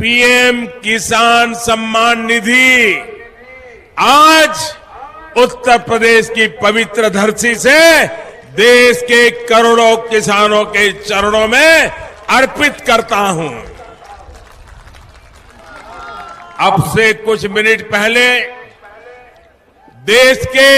PM किसान सम्मान निधि आज उत्तर प्रदेश की पवित्र धरती से देश के करोड़ों किसानों के चरणों में अर्पित करता हूं। अब से कुछ मिनट पहले देश के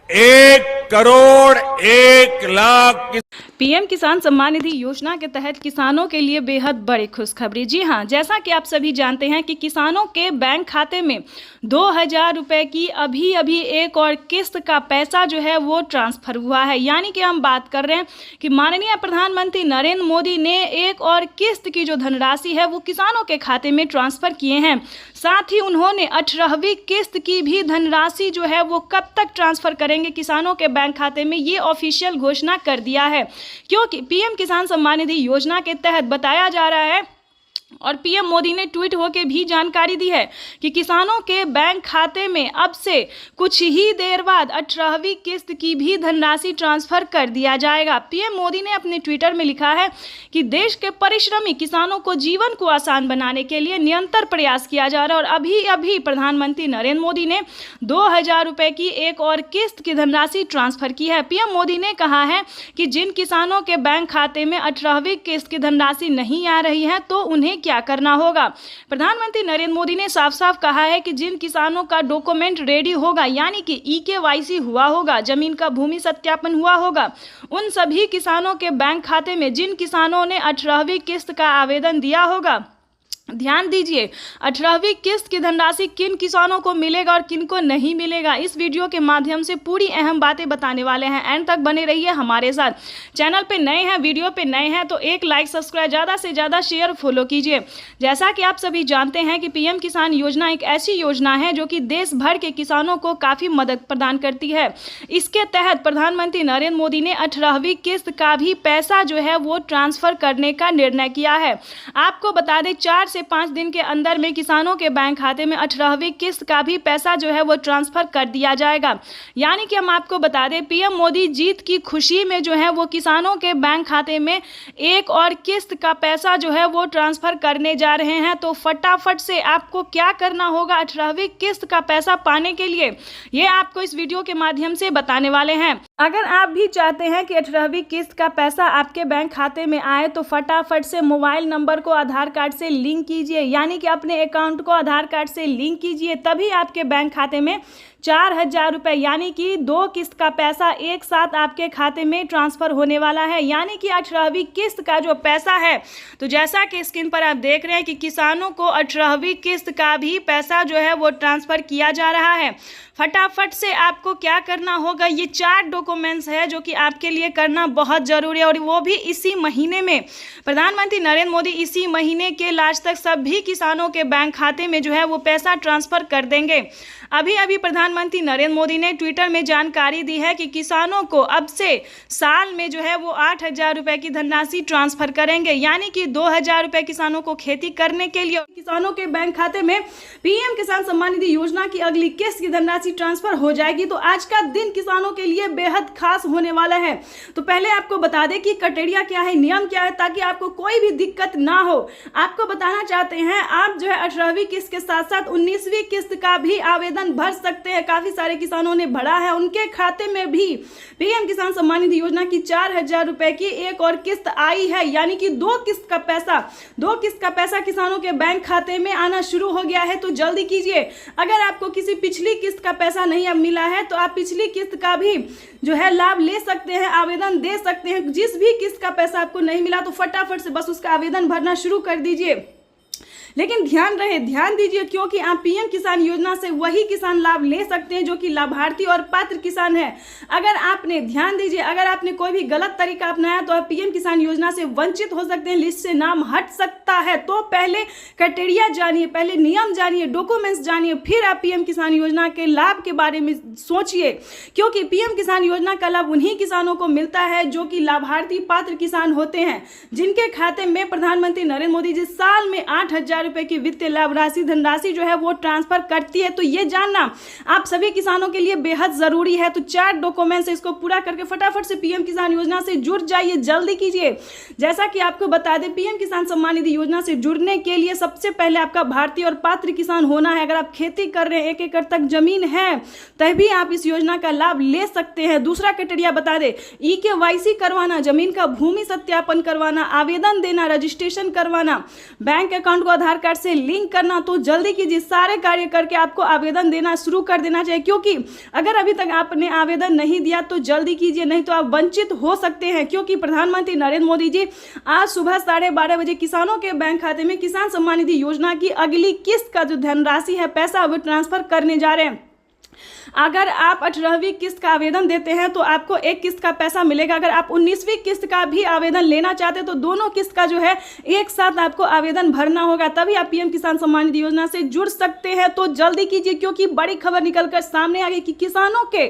1,01,00,000 पीएम किसान सम्मान निधि योजना के तहत किसानों के लिए बेहद बड़ी खुशखबरी। जी हां, जैसा कि आप सभी जानते हैं कि किसानों के बैंक खाते में 2,000 रुपए की अभी एक और किस्त का पैसा जो है वो ट्रांसफर हुआ है। यानी कि हम बात कर रहे हैं कि माननीय प्रधानमंत्री नरेंद्र मोदी ने एक और किस्त की जो धनराशि है वो किसानों के खाते में ट्रांसफर किए हैं। साथ ही उन्होंने 18वीं किस्त की भी धनराशि जो है वो कब तक ट्रांसफर करेंगे किसानों के बैंक खाते में, ये ऑफिशियल घोषणा कर दिया है। क्योंकि पीएम किसान सम्मान निधि योजना के तहत बताया जा रहा है और पीएम मोदी ने ट्वीट होकर भी जानकारी दी है कि किसानों के बैंक खाते में अब से कुछ ही देर बाद 18वीं किस्त की भी धनराशि ट्रांसफर कर दिया जाएगा। पीएम मोदी ने अपने ट्विटर में लिखा है कि देश के परिश्रमी किसानों को जीवन को आसान बनाने के लिए निरंतर प्रयास किया जा रहा है और अभी प्रधानमंत्री नरेंद्र मोदी ने 2,000 रुपए की एक और किस्त की धनराशि ट्रांसफर की है। पीएम मोदी ने कहा है कि जिन किसानों के बैंक खाते में 18वीं किस्त की धनराशि नहीं आ रही है तो उन्हें क्या करना होगा। प्रधानमंत्री नरेंद्र मोदी ने साफ साफ कहा है कि जिन किसानों का डॉक्यूमेंट रेडी होगा, यानी कि EKYC हुआ होगा, जमीन का भूमि सत्यापन हुआ होगा, उन सभी किसानों के बैंक खाते में जिन किसानों ने 18वीं किस्त का आवेदन दिया होगा, ध्यान दीजिए 18वीं किस्त की धनराशि किन किसानों को मिलेगा और किन को नहीं मिलेगा, इस वीडियो के माध्यम से पूरी अहम बातें बताने वाले हैं। एंड तक बने रहिए हमारे साथ। चैनल पे नए हैं, वीडियो पे नए हैं तो एक लाइक, सब्सक्राइब, ज़्यादा से ज़्यादा शेयर, फॉलो कीजिए। जैसा कि आप सभी जानते हैं कि पीएम किसान योजना एक ऐसी योजना है जो कि देश भर के किसानों को काफ़ी मदद प्रदान करती है। इसके तहत प्रधानमंत्री नरेंद्र मोदी ने 18वीं किस्त का भी पैसा जो है वो ट्रांसफर करने का निर्णय किया है। आपको बता दें 4 से 5 दिन के अंदर में किसानों के बैंक खाते में 18वीं किस्त का भी पैसा जो है वो ट्रांसफर कर दिया जाएगा। यानी कि हम आपको बता दें पीएम मोदी जीत की खुशी में जो है वो किसानों के बैंक खाते में एक और किस्त का पैसा जो है वो ट्रांसफर करने जा रहे हैं। तो फटाफट से आपको क्या करना होगा 18वीं किस्त का पैसा पाने के लिए, ये आपको इस वीडियो के माध्यम से बताने वाले हैं। अगर आप भी चाहते हैं कि 18वीं किस्त का पैसा आपके बैंक खाते में आए तो फटाफट से मोबाइल नंबर को आधार कार्ड से लिंक कीजिए, यानी कि अपने अकाउंट को आधार कार्ड से लिंक कीजिए, तभी आपके बैंक खाते में 4,000 रुपये यानी कि 2 किस्त का पैसा एक साथ आपके खाते में ट्रांसफर होने वाला है। यानी कि 18वीं किस्त का जो पैसा है, तो जैसा कि स्क्रीन पर आप देख रहे हैं कि किसानों को 18वीं किस्त का भी पैसा जो है वो ट्रांसफर किया जा रहा है। फटाफट से आपको क्या करना होगा, ये 4 डॉक्यूमेंट्स है जो कि आपके लिए करना बहुत ज़रूरी है और वो भी इसी महीने में। प्रधानमंत्री नरेंद्र मोदी इसी महीने के लास्ट तक सभी किसानों के बैंक खाते में जो है वो पैसा ट्रांसफर कर देंगे। अभी प्रधानमंत्री नरेंद्र मोदी ने ट्विटर में जानकारी दी है कि किसानों को अब से साल में जो है वो 8,000 रुपये की धनराशि ट्रांसफर करेंगे। यानी कि 2,000 रुपये किसानों को खेती करने के लिए किसानों के बैंक खाते में पीएम किसान सम्मान निधि योजना की अगली किस्त की धनराशि ट्रांसफर हो जाएगी। तो आज का दिन किसानों के लिए बेहद खास होने वाला है। तो पहले आपको बता दें कि क्राइटेरिया क्या है, नियम क्या है, ताकि आपको कोई भी दिक्कत ना हो। आपको बताना चाहते हैं आप जो है 18वीं किस्त के साथ साथ 19वीं किस्त का भी आवेदन भर सकते हैं। काफी सारे किसानों ने भरा है, उनके खाते में भी पीएम किसान सम्मान निधि योजना की 4,000 रुपए की एक और किस्त आई है। यानी कि 2 किस्त का पैसा किसानों के बैंक खाते में आना शुरू हो गया है। तो जल्दी कीजिए। अगर आपको किसी पिछली किस्त का पैसा नहीं अब मिला है तो आप पिछली किस्त का भी जो है लाभ ले सकते हैं, आवेदन दे सकते हैं। जिस भी किस्त का पैसा आपको नहीं मिला तो फटाफट से बस उसका आवेदन भरना शुरू कर दीजिए। लेकिन ध्यान दीजिए, क्योंकि आप पीएम किसान योजना से वही किसान लाभ ले सकते हैं जो कि लाभार्थी और पात्र किसान है। अगर आपने कोई भी गलत तरीका अपनाया तो आप पीएम किसान योजना से वंचित हो सकते हैं, लिस्ट से नाम हट सकता है। तो पहले क्राइटेरिया जानिए, पहले नियम जानिए, डॉक्यूमेंट्स जानिए, फिर आप पीएम किसान योजना के लाभ के बारे में सोचिए। क्योंकि पीएम किसान योजना का लाभ उन्हीं किसानों को मिलता है जो कि लाभार्थी पात्र किसान होते हैं, जिनके खाते में प्रधानमंत्री नरेंद्र मोदी जी साल में 8,000 10,000 रुपए की वित्तीय लाभ राशि धनराशि जो है वो ट्रांसफर करती है। तो ये जानना आप सभी किसानों के लिए बेहद जरूरी है। तो 4 डॉक्यूमेंट्स इसको पूरा करके फटाफट से पीएम किसान योजना से जुड़ जाइए, जल्दी कीजिए। जैसा कि आपको बता दें, पीएम किसान सम्मान निधि योजना से जुड़ने के लिए सबसे पहले आपका भारतीय और पात्र किसान होना है। अगर आप खेती कर रहे हैं, 1 एकड़ तक जमीन है, तभी आप इस योजना का लाभ ले सकते हैं। दूसरा क्राइटेरिया बता दें, EKYC करवाना, जमीन का भूमि सत्यापन करवाना, आवेदन देना, रजिस्ट्रेशन करवाना, बैंक अकाउंट को आधार कार्ड से लिंक करना। तो जल्दी कीजिए, सारे कार्य करके आपको आवेदन देना शुरू कर देना चाहिए, क्योंकि अगर अभी तक आपने आवेदन नहीं दिया तो जल्दी कीजिए, नहीं तो आप वंचित हो सकते हैं। क्योंकि प्रधानमंत्री नरेंद्र मोदी जी आज सुबह 12:30 बजे किसानों के बैंक खाते में किसान सम्मान निधि योजना की अगली किस्त का जो धनराशि है, पैसा, वो ट्रांसफर करने जा रहे हैं। अगर आप 18वीं किस्त का आवेदन देते हैं तो आपको 1 किस्त का पैसा मिलेगा। अगर आप 19वीं किस्त का भी आवेदन लेना चाहते हैं तो दोनों किस्त का जो है एक साथ आपको आवेदन भरना होगा, तभी आप पीएम किसान सम्मान निधि योजना से जुड़ सकते हैं। तो जल्दी कीजिए, क्योंकि बड़ी खबर निकलकर सामने आ गई कि किसानों के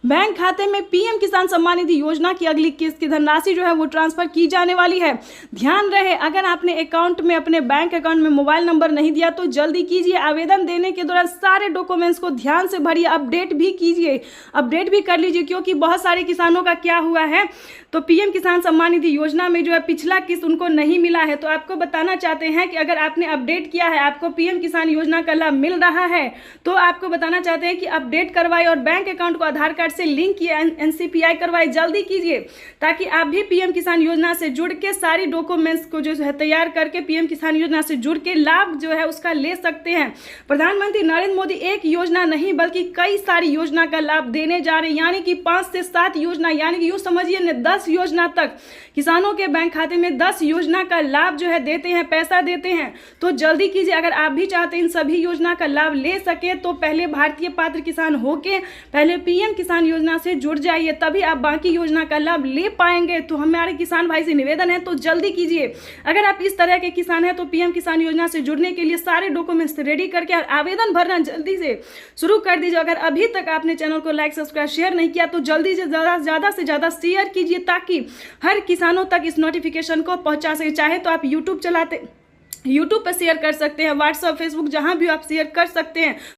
बैंक खाते में पीएम किसान सम्मान निधि योजना की अगली किस्त की धनराशि जो है वो ट्रांसफर की जाने वाली है। ध्यान रहे, अगर आपने अकाउंट में, अपने बैंक अकाउंट में मोबाइल नंबर नहीं दिया तो जल्दी कीजिए। आवेदन देने के दौरान सारे डॉक्यूमेंट्स को ध्यान से भरिए, अपडेट भी कीजिए, अपडेट भी कर लीजिए, क्योंकि बहुत सारे किसानों का क्या हुआ है, तो पीएम किसान सम्मान निधि योजना में जो है पिछला किस्त उनको नहीं मिला है। तो आपको बताना चाहते हैं कि अगर आपने अपडेट किया है, आपको पीएम किसान योजना का लाभ मिल रहा है, तो आपको बताना चाहते हैं कि अपडेट करवाए और बैंक अकाउंट को आधार कार्ड से लिंक किए, NCPI करवाए, जल्दी कीजिए, ताकि आप भी पीएम किसान योजना से जुड़ के सारी डॉक्यूमेंट्स को जो है तैयार करके पीएम किसान योजना से जुड़ के लाभ जो है उसका ले सकते हैं। प्रधानमंत्री नरेंद्र मोदी एक योजना नहीं बल्कि कई सारी योजना का लाभ देने जा रहे हैं, यानी कि 5 से 7 योजना, यानी कि यूं समझिए न 10 योजना तक किसानों के बैंक खाते में 10 योजना का लाभ जो है देते हैं, पैसा देते हैं। तो जल्दी कीजिए, अगर आप भी चाहते हैं इन सभी योजना का लाभ ले सके तो पहले भारतीय पात्र किसान होके पहले पीएम किसान योजना से जुड़ जाइए, तभी आप बाकी योजना का लाभ ले पाएंगे। तो हमारे किसान भाई से निवेदन है, तो जल्दी कीजिए। अगर आप इस तरह के किसान हैं तो पीएम किसान योजना से जुड़ने के लिए सारे डॉक्यूमेंट्स रेडी करके आवेदन भरना जल्दी से शुरू कर दीजिए। अगर अभी तक आपने चैनल को लाइक, सब्सक्राइब, शेयर नहीं किया तो जल्दी से ज़्यादा से ज़्यादा शेयर कीजिए, ताकि हर किसानों तक इस नोटिफिकेशन को पहुंचा सके। चाहे तो आप यूट्यूब चलाते, यूट्यूब पर शेयर कर सकते हैं, व्हाट्सएप, फेसबुक, जहां भी आप शेयर कर सकते हैं।